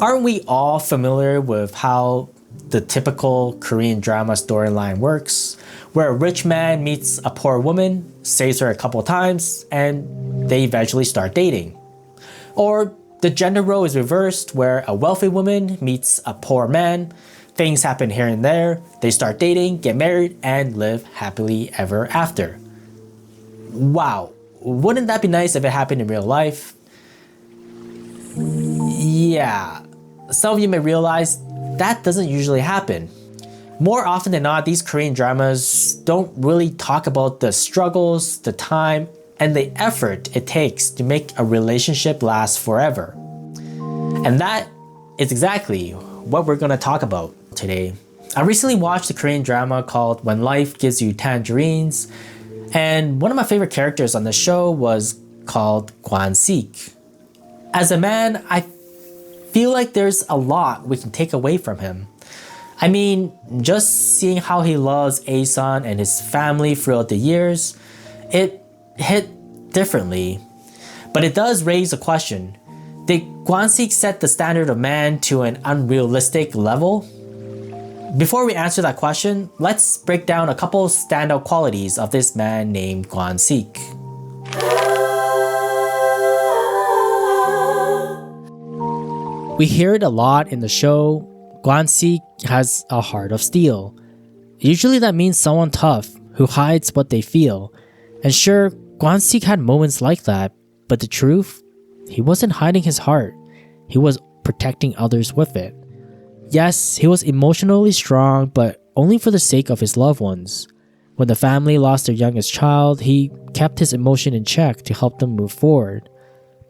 Aren't we all familiar with how the typical Korean drama storyline works, where a rich man meets a poor woman, saves her a couple times, and they eventually start dating? Or the gender role is reversed, where a wealthy woman meets a poor man, things happen here and there, they start dating, get married, and live happily ever after. Wow, wouldn't that be nice if it happened in real life? Yeah, some of you may realize that doesn't usually happen. More often than not, these Korean dramas don't really talk about the struggles, the time, and the effort it takes to make a relationship last forever. And that is exactly what we're going to talk about today. I recently watched a Korean drama called When Life Gives You Tangerines, and one of my favorite characters on the show was called Gwan-Sik. As a man, I feel like there's a lot we can take away from him. I mean, just seeing how he loves Aesun and his family throughout the years, it hit differently. But it does raise a question. Did Gwan-Sik set the standard of man to an unrealistic level? Before we answer that question, let's break down a couple standout qualities of this man named Gwan-Sik. We hear it a lot in the show. Gwan-Sik has a heart of steel. Usually that means someone tough who hides what they feel. And sure, Gwan-Sik had moments like that, but the truth? He wasn't hiding his heart. He was protecting others with it. Yes, he was emotionally strong, but only for the sake of his loved ones. When the family lost their youngest child, he kept his emotion in check to help them move forward.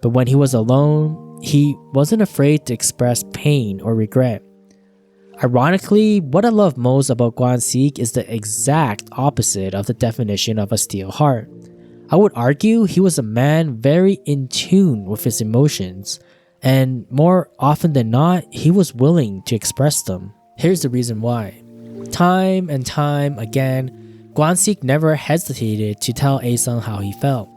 But when he was alone, he wasn't afraid to express pain or regret. Ironically, what I love most about Gwan-Sik is the exact opposite of the definition of a steel heart. I would argue he was a man very in tune with his emotions, and more often than not, he was willing to express them. Here's the reason why. Time and time again, Gwan-Sik never hesitated to tell Aesun how he felt.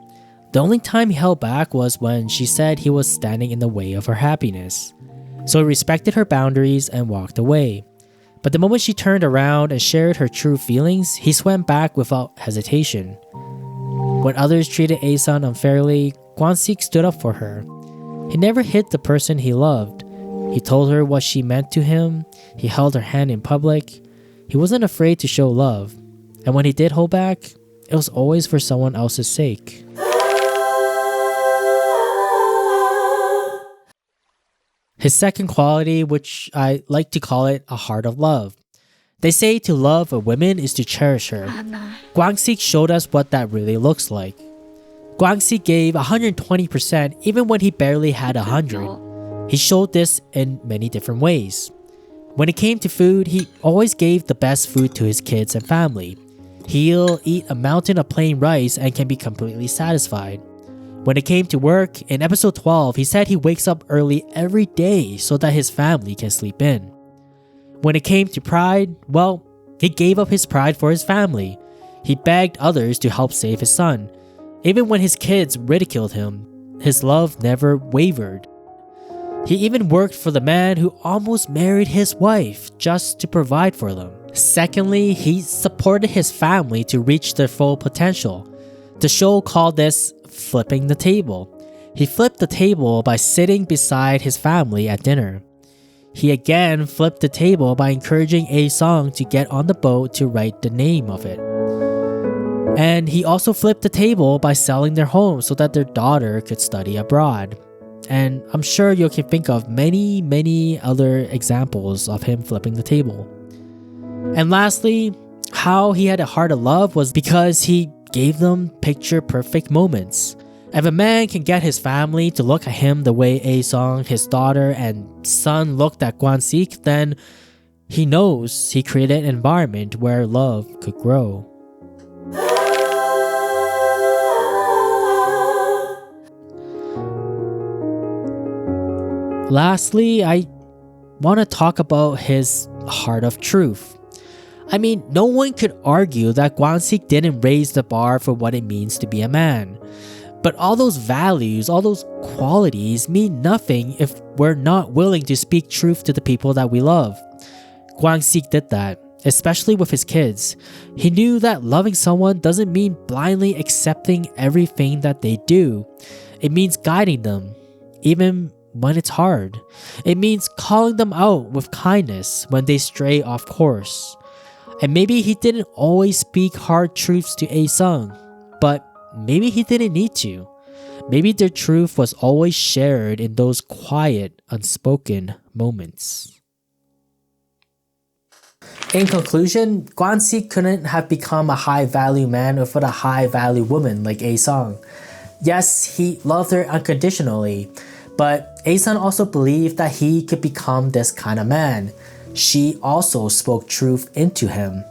The only time he held back was when she said he was standing in the way of her happiness. So he respected her boundaries and walked away. But the moment she turned around and shared her true feelings, he swam back without hesitation. When others treated Aesun unfairly, Gwan-Sik stood up for her. He never hid the person he loved. He told her what she meant to him. He held her hand in public. He wasn't afraid to show love. And when he did hold back, it was always for someone else's sake. His second quality, which I like to call it a heart of love. They say to love a woman is to cherish her. Gwan-Sik showed us what that really looks like. Gwan-Sik gave 120% even when he barely had 100. He showed this in many different ways. When it came to food, he always gave the best food to his kids and family. He'll eat a mountain of plain rice and can be completely satisfied. When it came to work, in episode 12, he said he wakes up early every day so that his family can sleep in. When it came to pride, well, he gave up his pride for his family. He begged others to help save his son. Even when his kids ridiculed him, his love never wavered. He even worked for the man who almost married his wife just to provide for them. Secondly, he supported his family to reach their full potential. The show called this flipping the table. He flipped the table by sitting beside his family at dinner. He again flipped the table by encouraging Aesun to get on the boat to write the name of it. And he also flipped the table by selling their home so that their daughter could study abroad. And I'm sure you can think of many other examples of him flipping the table. And lastly, how he had a heart of love was because he gave them picture-perfect moments. If a man can get his family to look at him the way Aesun, his daughter, and son looked at Gwan-Sik, then he knows he created an environment where love could grow. Lastly, I want to talk about his heart of truth. I mean, no one could argue that Gwan-Sik didn't raise the bar for what it means to be a man. But all those values, all those qualities mean nothing if we're not willing to speak truth to the people that we love. Gwan-Sik did that, especially with his kids. He knew that loving someone doesn't mean blindly accepting everything that they do. It means guiding them, even when it's hard. It means calling them out with kindness when they stray off course. And maybe he didn't always speak hard truths to A-Sung, but maybe he didn't need to. Maybe their truth was always shared in those quiet, unspoken moments. In conclusion, Gwan-Sik couldn't have become a high-value man without a high-value woman like A-Sung. Yes, he loved her unconditionally, but A-Sung also believed that he could become this kind of man. She also spoke truth into him.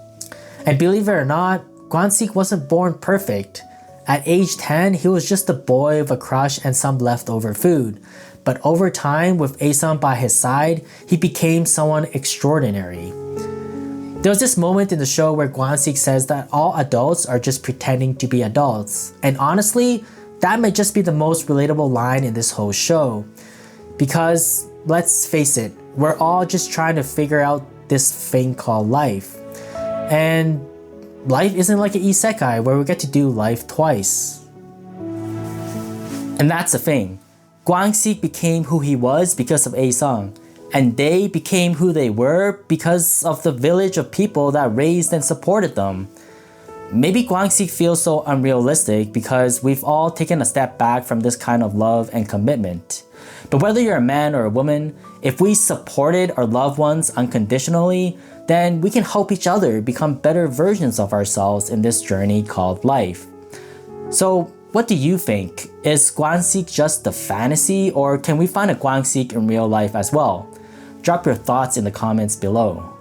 And believe it or not, Gwan-Sik wasn't born perfect. At age 10, he was just a boy with a crush and some leftover food. But over time, with A-Sung by his side, he became someone extraordinary. There was this moment in the show where Gwan-Sik says that all adults are just pretending to be adults. And honestly, that might just be the most relatable line in this whole show. Because, let's face it, we're all just trying to figure out this thing called life. And life isn't like an isekai where we get to do life twice. And that's the thing. Gwan-Sik became who he was because of A-Sung. And they became who they were because of the village of people that raised and supported them. Maybe Gwan-Sik feels so unrealistic because we've all taken a step back from this kind of love and commitment. But whether you're a man or a woman, if we supported our loved ones unconditionally, then we can help each other become better versions of ourselves in this journey called life. So, what do you think? Is Gwan-Sik just a fantasy, or can we find a Gwan-Sik in real life as well? Drop your thoughts in the comments below.